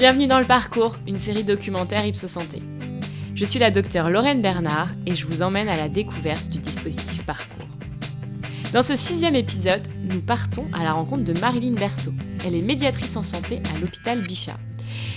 Bienvenue dans Le Parcours, une série documentaire Ipsos Santé. Je suis la docteure Lorraine Bernard et je vous emmène à la découverte du dispositif Parcours. Dans ce 6e épisode, nous partons à la rencontre de Maryline Berthaud. Elle est médiatrice en santé à l'hôpital Bichat.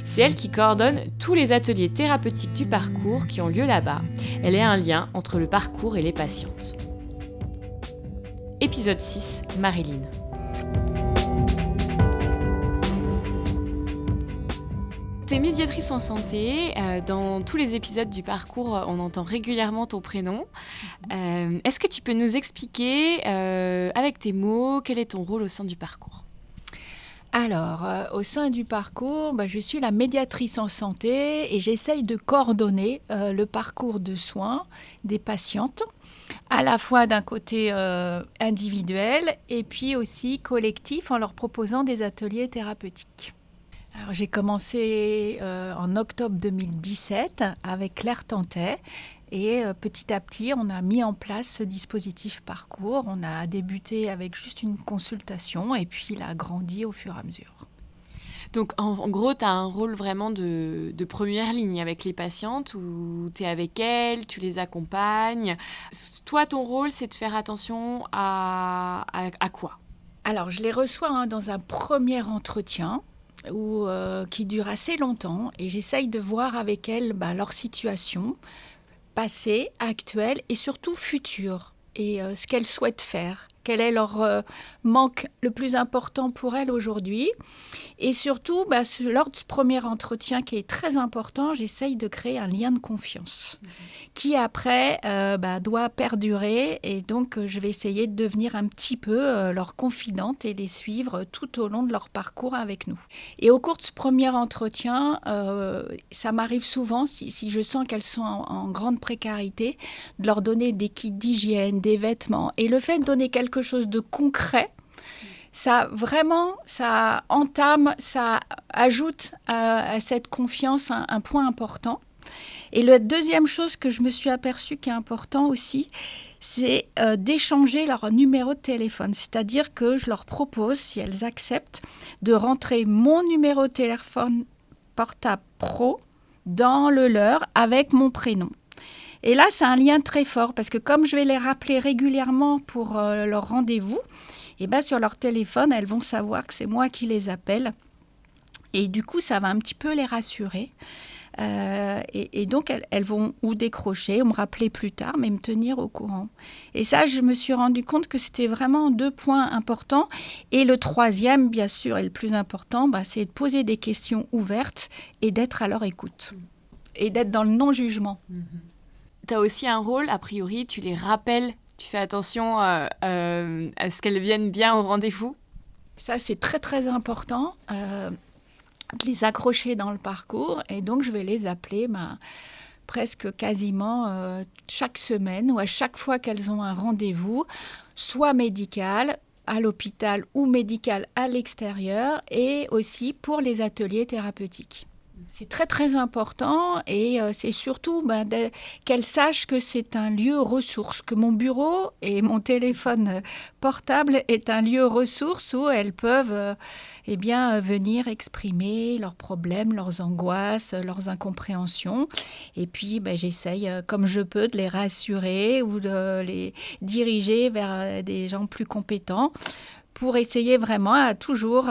C'est elle qui coordonne tous les ateliers thérapeutiques du parcours qui ont lieu là-bas. Elle est un lien entre le parcours et les patientes. Épisode 6, Maryline. Tu es médiatrice en santé. Dans tous les épisodes du parcours, on entend régulièrement ton prénom. Est-ce que tu peux nous expliquer, avec tes mots, quel est ton rôle au sein du parcours ? Alors, au sein du parcours, je suis la médiatrice en santé et j'essaye de coordonner le parcours de soins des patientes, à la fois d'un côté individuel et puis aussi collectif en leur proposant des ateliers thérapeutiques. Alors, j'ai commencé en octobre 2017 avec Claire Tantet. Et petit à petit, on a mis en place ce dispositif parcours. On a débuté avec juste une consultation et puis il a grandi au fur et à mesure. Donc, en gros, tu as un rôle vraiment de première ligne avec les patientes où tu es avec elles, tu les accompagnes. Toi, ton rôle, c'est de faire attention à quoi ? Alors, je les reçois dans un premier entretien qui dure assez longtemps et j'essaye de voir avec elles leur situation passée, actuelle et surtout future et ce qu'elles souhaitent faire. Quel est leur manque le plus important pour elles aujourd'hui. Et surtout, lors de ce premier entretien qui est très important, j'essaye de créer un lien de confiance qui après doit perdurer. Et donc, je vais essayer de devenir un petit peu leur confidente et les suivre tout au long de leur parcours avec nous. Et au cours de ce premier entretien, ça m'arrive souvent, si je sens qu'elles sont en grande précarité, de leur donner des kits d'hygiène, des vêtements. Et le fait de donner quelque chose de concret, ça entame, ça ajoute à cette confiance un point important. Et la deuxième chose que je me suis aperçue qui est important aussi, c'est d'échanger leur numéro de téléphone. C'est-à-dire que je leur propose, si elles acceptent, de rentrer mon numéro de téléphone portable pro dans le leur avec mon prénom. Et là, c'est un lien très fort parce que comme je vais les rappeler régulièrement pour leur rendez-vous, sur leur téléphone, elles vont savoir que c'est moi qui les appelle. Et du coup, ça va un petit peu les rassurer. Et donc, elles vont ou décrocher, ou me rappeler plus tard, mais me tenir au courant. Et ça, je me suis rendu compte que c'était vraiment 2 points importants. Et le troisième, bien sûr, et le plus important, c'est de poser des questions ouvertes et d'être à leur écoute. Et d'être dans le non-jugement. Tu as aussi un rôle, a priori, tu les rappelles, tu fais attention à ce qu'elles viennent bien au rendez-vous. Ça, c'est très, très important, de les accrocher dans le parcours. Et donc, je vais les appeler presque quasiment chaque semaine ou à chaque fois qu'elles ont un rendez-vous, soit médical, à l'hôpital ou médical à l'extérieur et aussi pour les ateliers thérapeutiques. C'est très, très important et c'est surtout qu'elles sachent que c'est un lieu ressource, que mon bureau et mon téléphone portable est un lieu ressource où elles peuvent venir exprimer leurs problèmes, leurs angoisses, leurs incompréhensions. Et puis, j'essaye, comme je peux, de les rassurer ou de les diriger vers des gens plus compétents pour essayer vraiment à toujours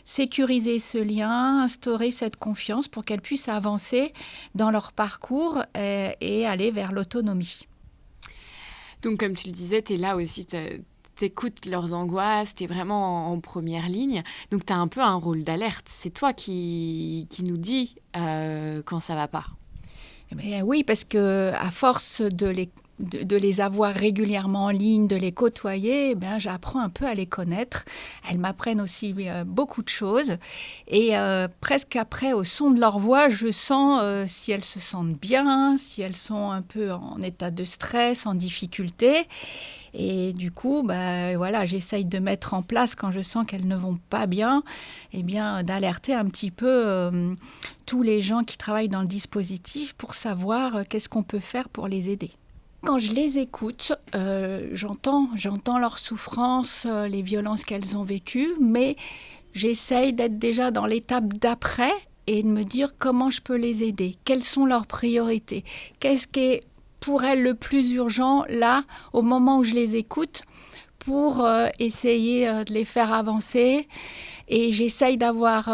sécuriser ce lien, instaurer cette confiance pour qu'elles puissent avancer dans leur parcours et aller vers l'autonomie. Donc, comme tu le disais, tu es là aussi, t'écoutes leurs angoisses, tu es vraiment en première ligne. Donc, tu as un peu un rôle d'alerte. C'est toi qui nous dis quand ça ne va pas. Oui, parce qu'à force de les avoir régulièrement en ligne, de les côtoyer, j'apprends un peu à les connaître. Elles m'apprennent aussi beaucoup de choses. Et presque après, au son de leur voix, je sens si elles se sentent bien, si elles sont un peu en état de stress, en difficulté. Et du coup, j'essaye de mettre en place, quand je sens qu'elles ne vont pas bien, d'alerter un petit peu tous les gens qui travaillent dans le dispositif pour savoir qu'est-ce qu'on peut faire pour les aider. Quand je les écoute, j'entends leur souffrance, les violences qu'elles ont vécues, mais j'essaye d'être déjà dans l'étape d'après et de me dire comment je peux les aider, quelles sont leurs priorités, qu'est-ce qui est pour elles le plus urgent là, au moment où je les écoute, pour essayer de les faire avancer. Et j'essaye d'avoir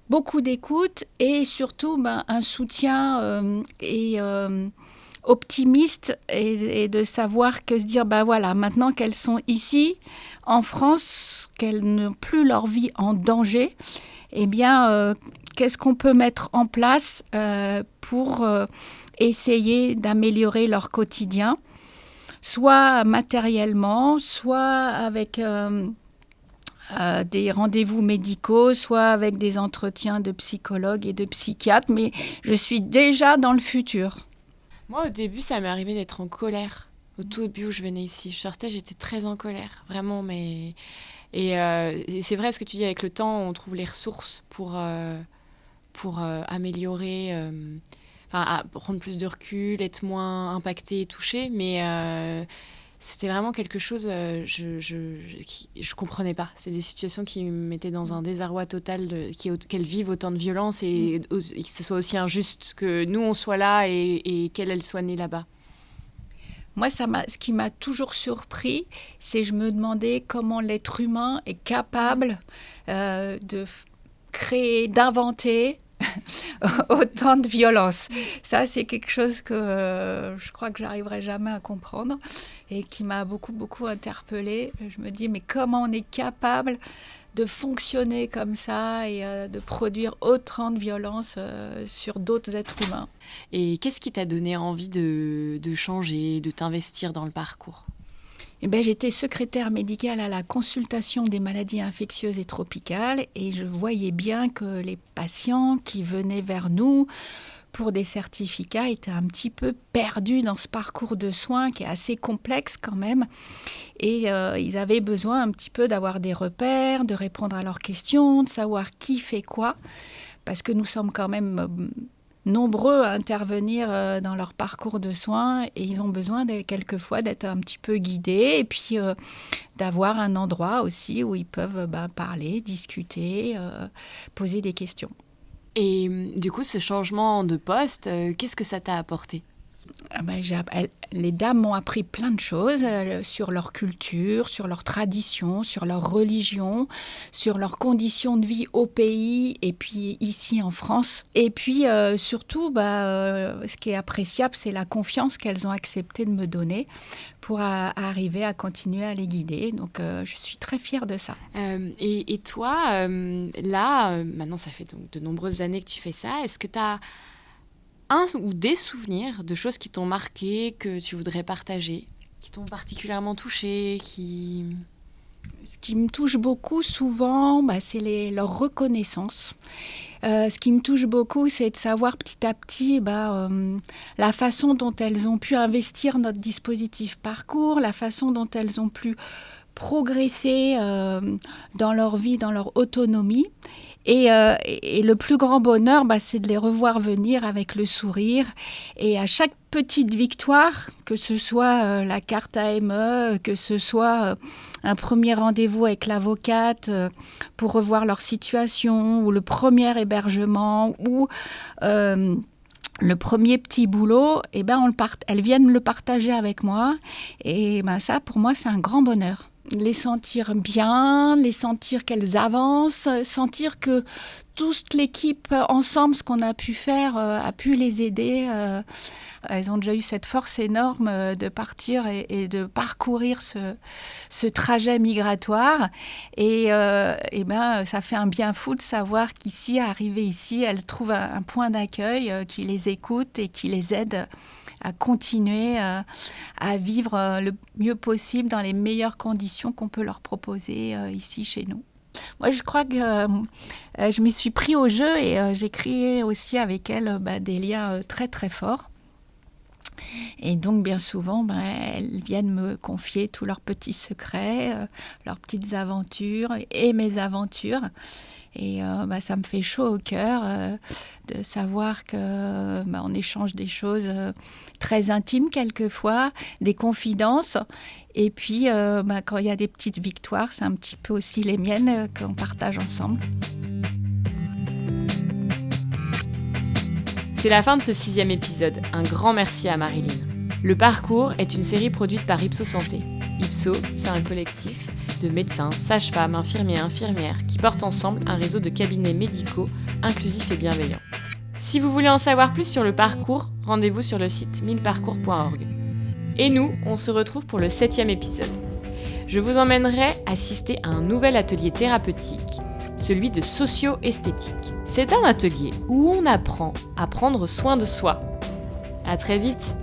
beaucoup d'écoute et surtout un soutien optimiste et de savoir que se dire, voilà, maintenant qu'elles sont ici, en France, qu'elles n'ont plus leur vie en danger, eh bien, qu'est-ce qu'on peut mettre en place pour essayer d'améliorer leur quotidien, soit matériellement, soit avec des rendez-vous médicaux, soit avec des entretiens de psychologues et de psychiatres, mais je suis déjà dans le futur. Moi, au début, ça m'est arrivé d'être en colère. Au tout début où je venais ici, je sortais, j'étais très en colère, vraiment. Et c'est vrai ce que tu dis, avec le temps, on trouve les ressources pour améliorer, prendre plus de recul, être moins impacté et touché. Mais c'était vraiment quelque chose, je comprenais pas. C'est des situations qui me mettaient dans un désarroi total, qu'elles vivent autant de violence et que ce soit aussi injuste que nous, on soit là et qu'elles soient nées là-bas. Moi, ce qui m'a toujours surpris, c'est je me demandais comment l'être humain est capable de créer, d'inventer autant de violence. Ça, c'est quelque chose que je crois que j'arriverai jamais à comprendre et qui m'a beaucoup, beaucoup interpellée. Je me dis, mais comment on est capable de fonctionner comme ça et de produire autant de violence sur d'autres êtres humains. Et qu'est-ce qui t'a donné envie de changer, de t'investir dans le parcours ? J'étais secrétaire médicale à la consultation des maladies infectieuses et tropicales et je voyais bien que les patients qui venaient vers nous pour des certificats étaient un petit peu perdus dans ce parcours de soins qui est assez complexe quand même. Et ils avaient besoin un petit peu d'avoir des repères, de répondre à leurs questions, de savoir qui fait quoi, parce que nous sommes quand même nombreux à intervenir dans leur parcours de soins et ils ont besoin quelquefois d'être un petit peu guidés et puis d'avoir un endroit aussi où ils peuvent parler, discuter, poser des questions. Et du coup, ce changement de poste, qu'est-ce que ça t'a apporté ? Les dames m'ont appris plein de choses sur leur culture, sur leur tradition, sur leur religion, sur leurs conditions de vie au pays et puis ici en France. Et puis surtout, ce qui est appréciable, c'est la confiance qu'elles ont accepté de me donner pour arriver à continuer à les guider. Donc je suis très fière de ça. Et toi, là, maintenant ça fait donc de nombreuses années que tu fais ça, est-ce que tu as un ou des souvenirs de choses qui t'ont marqué, que tu voudrais partager, qui t'ont particulièrement touché, Ce qui me touche beaucoup souvent, c'est leur reconnaissance. Ce qui me touche beaucoup, c'est de savoir petit à petit la façon dont elles ont pu investir notre dispositif parcours, la façon dont elles ont pu progresser dans leur vie, dans leur autonomie. Et le plus grand bonheur, c'est de les revoir venir avec le sourire. Et à chaque petite victoire, que ce soit la carte AME, que ce soit un premier rendez-vous avec l'avocate pour revoir leur situation, ou le premier hébergement, ou le premier petit boulot, elles viennent le partager avec moi. Et ça, pour moi, c'est un grand bonheur. Les sentir bien, les sentir qu'elles avancent, sentir que toute l'équipe ensemble, ce qu'on a pu faire, a pu les aider. Elles ont déjà eu cette force énorme de partir et de parcourir ce trajet migratoire. Et ça fait un bien fou de savoir qu'ici, arrivées ici, elles trouvent un point d'accueil qui les écoute et qui les aide à continuer à vivre le mieux possible dans les meilleures conditions qu'on peut leur proposer ici chez nous. Moi, je crois que je m'y suis pris au jeu et j'ai créé aussi avec elles des liens très très forts. Et donc, bien souvent, elles viennent me confier tous leurs petits secrets, leurs petites aventures et mes aventures. Et ça me fait chaud au cœur de savoir qu'on échange des choses très intimes quelquefois, des confidences. Et puis, quand il y a des petites victoires, c'est un petit peu aussi les miennes qu'on partage ensemble. C'est la fin de ce 6e épisode. Un grand merci à Marilyn. Le Parcours est une série produite par Ipso Santé. Ipso, c'est un collectif de médecins, sages-femmes, infirmières qui portent ensemble un réseau de cabinets médicaux inclusifs et bienveillants. Si vous voulez en savoir plus sur le parcours, rendez-vous sur le site 1000parcours.org. Et nous, on se retrouve pour le 7e épisode. Je vous emmènerai assister à un nouvel atelier thérapeutique, celui de socio-esthétique. C'est un atelier où on apprend à prendre soin de soi. À très vite!